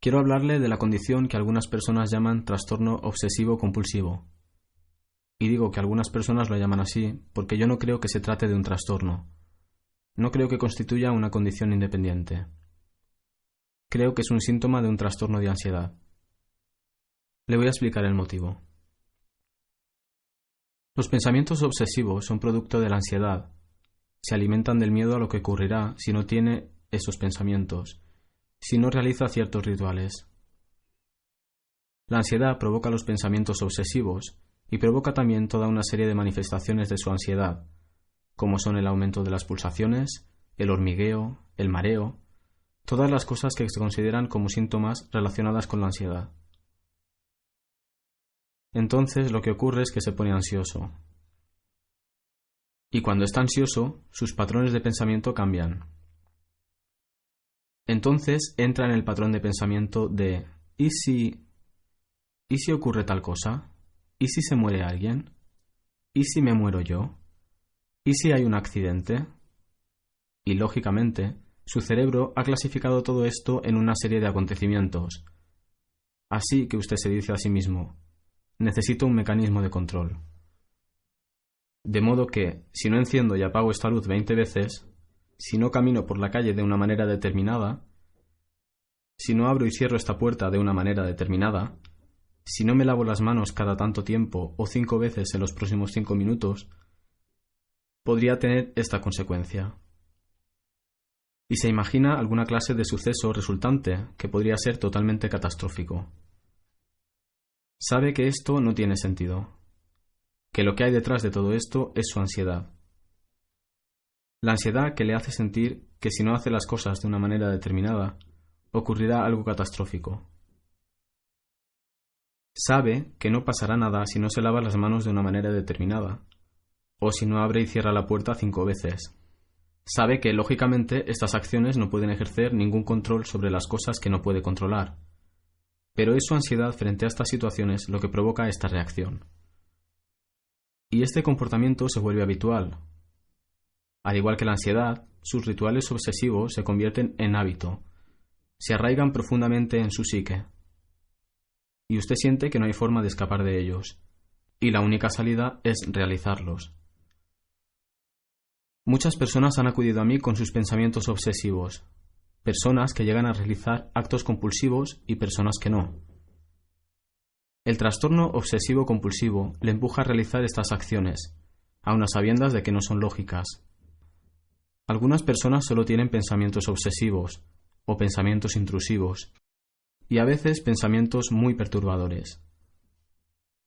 Quiero hablarle de la condición que algunas personas llaman trastorno obsesivo-compulsivo. Y digo que algunas personas lo llaman así porque yo no creo que se trate de un trastorno. No creo que constituya una condición independiente. Creo que es un síntoma de un trastorno de ansiedad. Le voy a explicar el motivo. Los pensamientos obsesivos son producto de la ansiedad. Se alimentan del miedo a lo que ocurrirá si no tiene esos pensamientos, si no realiza ciertos rituales. La ansiedad provoca los pensamientos obsesivos y provoca también toda una serie de manifestaciones de su ansiedad, como son el aumento de las pulsaciones, el hormigueo, el mareo, todas las cosas que se consideran como síntomas relacionadas con la ansiedad. Entonces lo que ocurre es que se pone ansioso. Y cuando está ansioso, sus patrones de pensamiento cambian. Entonces entra en el patrón de pensamiento de ¿y si ocurre tal cosa? ¿Y si se muere alguien? ¿Y si me muero yo? ¿Y si hay un accidente? Y lógicamente, su cerebro ha clasificado todo esto en una serie de acontecimientos. Así que usted se dice a sí mismo: necesito un mecanismo de control. De modo que, si no enciendo y apago esta luz 20 veces, si no camino por la calle de una manera determinada, si no abro y cierro esta puerta de una manera determinada, si no me lavo las manos cada tanto tiempo o 5 veces en los próximos 5 minutos, podría tener esta consecuencia. Y se imagina alguna clase de suceso resultante que podría ser totalmente catastrófico. Sabe que esto no tiene sentido, que lo que hay detrás de todo esto es su ansiedad. La ansiedad que le hace sentir que si no hace las cosas de una manera determinada, ocurrirá algo catastrófico. Sabe que no pasará nada si no se lava las manos de una manera determinada, o si no abre y cierra la puerta 5 veces. Sabe que, lógicamente, estas acciones no pueden ejercer ningún control sobre las cosas que no puede controlar, pero es su ansiedad frente a estas situaciones lo que provoca esta reacción. Y este comportamiento se vuelve habitual. Al igual que la ansiedad, sus rituales obsesivos se convierten en hábito, se arraigan profundamente en su psique. Y usted siente que no hay forma de escapar de ellos, y la única salida es realizarlos. Muchas personas han acudido a mí con sus pensamientos obsesivos, personas que llegan a realizar actos compulsivos y personas que no. El trastorno obsesivo-compulsivo le empuja a realizar estas acciones, aun a sabiendas de que no son lógicas. Algunas personas solo tienen pensamientos obsesivos o pensamientos intrusivos, y a veces pensamientos muy perturbadores.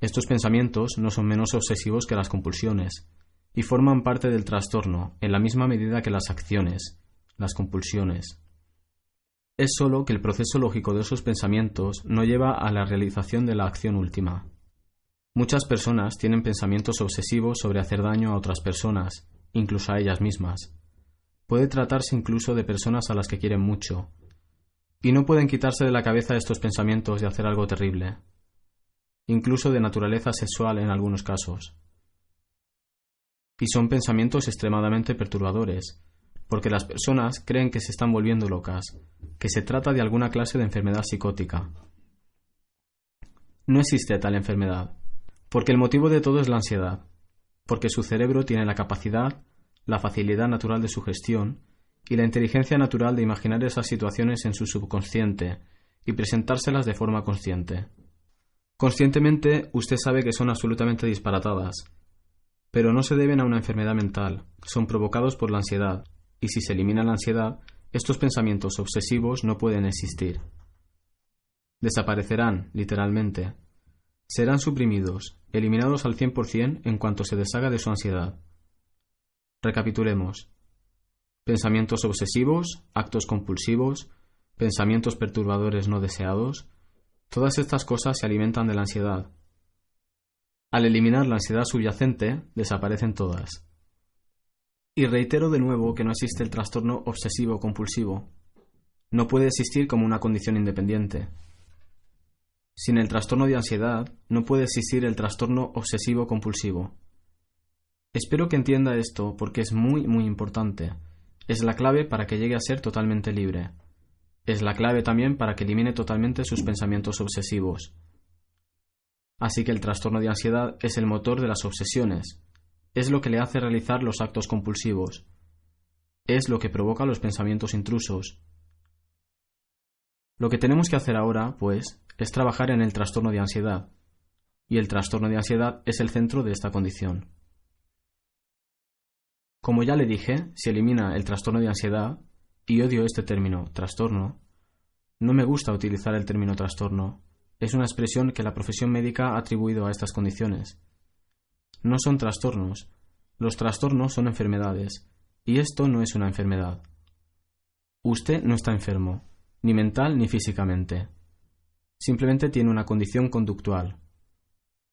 Estos pensamientos no son menos obsesivos que las compulsiones, y forman parte del trastorno en la misma medida que las acciones, las compulsiones. Es solo que el proceso lógico de esos pensamientos no lleva a la realización de la acción última. Muchas personas tienen pensamientos obsesivos sobre hacer daño a otras personas, incluso a ellas mismas. Puede tratarse incluso de personas a las que quieren mucho, y no pueden quitarse de la cabeza estos pensamientos de hacer algo terrible, incluso de naturaleza sexual en algunos casos. Y son pensamientos extremadamente perturbadores, porque las personas creen que se están volviendo locas, que se trata de alguna clase de enfermedad psicótica. No existe tal enfermedad, porque el motivo de todo es la ansiedad, porque su cerebro tiene la capacidad, la facilidad natural de sugestión y la inteligencia natural de imaginar esas situaciones en su subconsciente y presentárselas de forma consciente. Conscientemente, usted sabe que son absolutamente disparatadas, pero no se deben a una enfermedad mental, son provocados por la ansiedad, y si se elimina la ansiedad, estos pensamientos obsesivos no pueden existir. Desaparecerán, literalmente. Serán suprimidos, eliminados al 100% en cuanto se deshaga de su ansiedad. Recapitulemos. Pensamientos obsesivos, actos compulsivos, pensamientos perturbadores no deseados, todas estas cosas se alimentan de la ansiedad. Al eliminar la ansiedad subyacente, desaparecen todas. Y reitero de nuevo que no existe el trastorno obsesivo-compulsivo. No puede existir como una condición independiente. Sin el trastorno de ansiedad, no puede existir el trastorno obsesivo-compulsivo. Espero que entienda esto porque es muy, muy importante. Es la clave para que llegue a ser totalmente libre. Es la clave también para que elimine totalmente sus pensamientos obsesivos. Así que el trastorno de ansiedad es el motor de las obsesiones, es lo que le hace realizar los actos compulsivos, es lo que provoca los pensamientos intrusos. Lo que tenemos que hacer ahora, pues, es trabajar en el trastorno de ansiedad, y el trastorno de ansiedad es el centro de esta condición. Como ya le dije, si elimina el trastorno de ansiedad, y odio este término, trastorno, no me gusta utilizar el término trastorno, es una expresión que la profesión médica ha atribuido a estas condiciones. No son trastornos, los trastornos son enfermedades, y esto no es una enfermedad. Usted no está enfermo, ni mental ni físicamente. Simplemente tiene una condición conductual.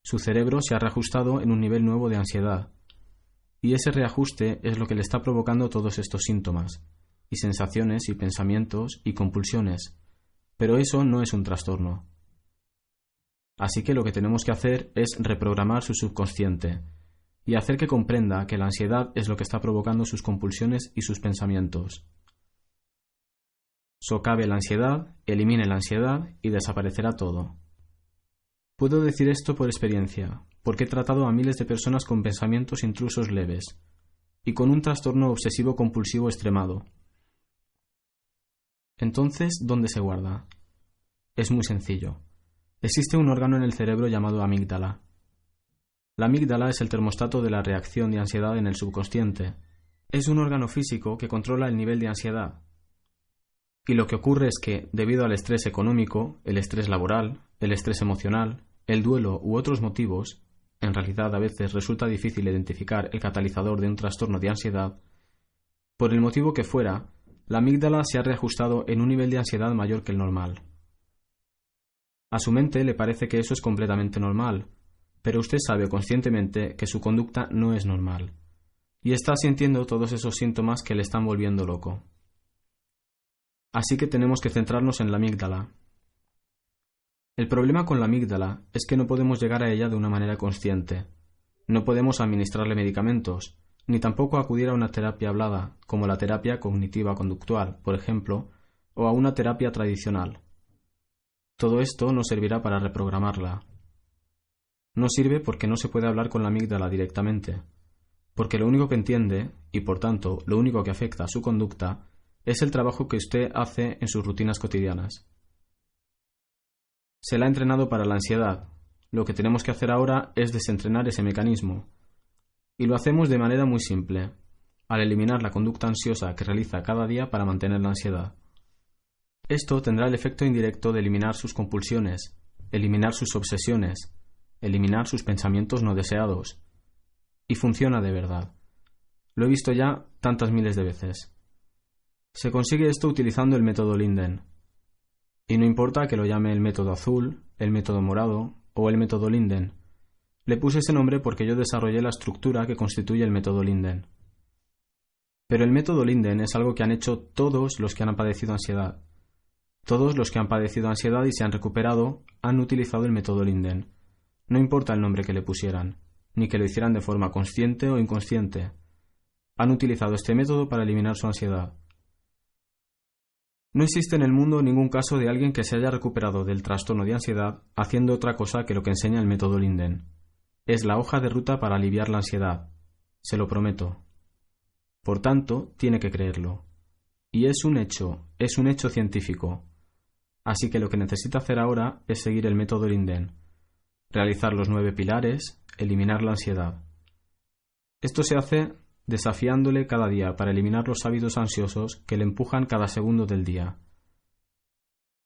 Su cerebro se ha reajustado en un nivel nuevo de ansiedad, y ese reajuste es lo que le está provocando todos estos síntomas, y sensaciones y pensamientos y compulsiones, pero eso no es un trastorno. Así que lo que tenemos que hacer es reprogramar su subconsciente y hacer que comprenda que la ansiedad es lo que está provocando sus compulsiones y sus pensamientos. Socave la ansiedad, elimine la ansiedad y desaparecerá todo. Puedo decir esto por experiencia, porque he tratado a miles de personas con pensamientos intrusos leves y con un trastorno obsesivo compulsivo extremado. Entonces, ¿dónde se guarda? Es muy sencillo. Existe un órgano en el cerebro llamado amígdala. La amígdala es el termostato de la reacción de ansiedad en el subconsciente. Es un órgano físico que controla el nivel de ansiedad. Y lo que ocurre es que, debido al estrés económico, el estrés laboral, el estrés emocional, el duelo u otros motivos, en realidad a veces resulta difícil identificar el catalizador de un trastorno de ansiedad, por el motivo que fuera, la amígdala se ha reajustado en un nivel de ansiedad mayor que el normal. A su mente le parece que eso es completamente normal, pero usted sabe conscientemente que su conducta no es normal, y está sintiendo todos esos síntomas que le están volviendo loco. Así que tenemos que centrarnos en la amígdala. El problema con la amígdala es que no podemos llegar a ella de una manera consciente. No podemos administrarle medicamentos, ni tampoco acudir a una terapia hablada, como la terapia cognitiva conductual, por ejemplo, o a una terapia tradicional. Todo esto no servirá para reprogramarla. No sirve porque no se puede hablar con la amígdala directamente, porque lo único que entiende, y por tanto lo único que afecta a su conducta, es el trabajo que usted hace en sus rutinas cotidianas. Se la ha entrenado para la ansiedad. Lo que tenemos que hacer ahora es desentrenar ese mecanismo. Y lo hacemos de manera muy simple, al eliminar la conducta ansiosa que realiza cada día para mantener la ansiedad. Esto tendrá el efecto indirecto de eliminar sus compulsiones, eliminar sus obsesiones, eliminar sus pensamientos no deseados. Y funciona de verdad. Lo he visto ya tantas miles de veces. Se consigue esto utilizando el método Linden. Y no importa que lo llame el método azul, el método morado o el método Linden. Le puse ese nombre porque yo desarrollé la estructura que constituye el método Linden. Pero el método Linden es algo que han hecho todos los que han padecido ansiedad. Todos los que han padecido ansiedad y se han recuperado han utilizado el método Linden. No importa el nombre que le pusieran, ni que lo hicieran de forma consciente o inconsciente. Han utilizado este método para eliminar su ansiedad. No existe en el mundo ningún caso de alguien que se haya recuperado del trastorno de ansiedad haciendo otra cosa que lo que enseña el método Linden. Es la hoja de ruta para aliviar la ansiedad. Se lo prometo. Por tanto, tiene que creerlo. Y es un hecho científico. Así que lo que necesita hacer ahora es seguir el método Linden. Realizar los 9 pilares, eliminar la ansiedad. Esto se hace desafiándole cada día para eliminar los hábitos ansiosos que le empujan cada segundo del día.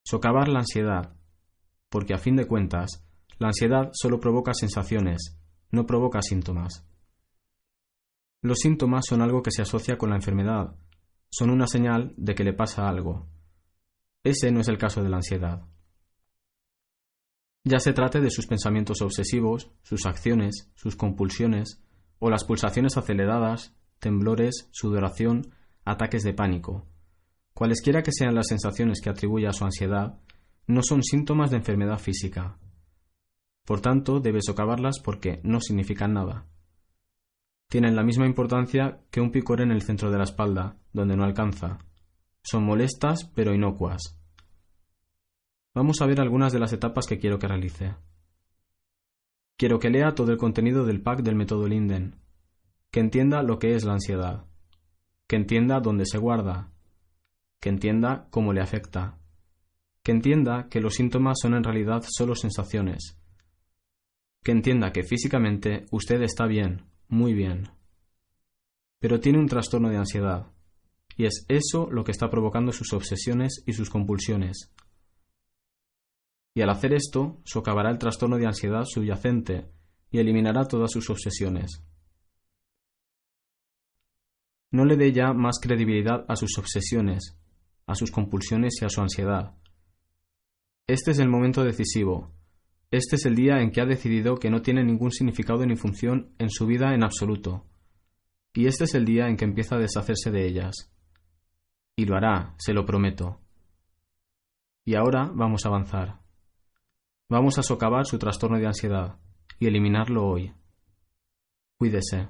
Socavar la ansiedad, porque a fin de cuentas, la ansiedad solo provoca sensaciones, no provoca síntomas. Los síntomas son algo que se asocia con la enfermedad, son una señal de que le pasa algo. Ese no es el caso de la ansiedad. Ya se trate de sus pensamientos obsesivos, sus acciones, sus compulsiones, o las pulsaciones aceleradas, temblores, sudoración, ataques de pánico. Cualesquiera que sean las sensaciones que atribuye a su ansiedad, no son síntomas de enfermedad física. Por tanto, debe socavarlas porque no significan nada. Tienen la misma importancia que un picor en el centro de la espalda, donde no alcanza. Son molestas pero inocuas. Vamos a ver algunas de las etapas que quiero que realice. Quiero que lea todo el contenido del pack del método Linden, que entienda lo que es la ansiedad, que entienda dónde se guarda, que entienda cómo le afecta, que entienda que los síntomas son en realidad solo sensaciones, que entienda que físicamente usted está bien, muy bien, pero tiene un trastorno de ansiedad, y es eso lo que está provocando sus obsesiones y sus compulsiones. Y al hacer esto, socavará el trastorno de ansiedad subyacente y eliminará todas sus obsesiones. No le dé ya más credibilidad a sus obsesiones, a sus compulsiones y a su ansiedad. Este es el momento decisivo. Este es el día en que ha decidido que no tiene ningún significado ni función en su vida en absoluto. Y este es el día en que empieza a deshacerse de ellas. Y lo hará, se lo prometo. Y ahora vamos a avanzar. Vamos a socavar su trastorno de ansiedad y eliminarlo hoy. Cuídese.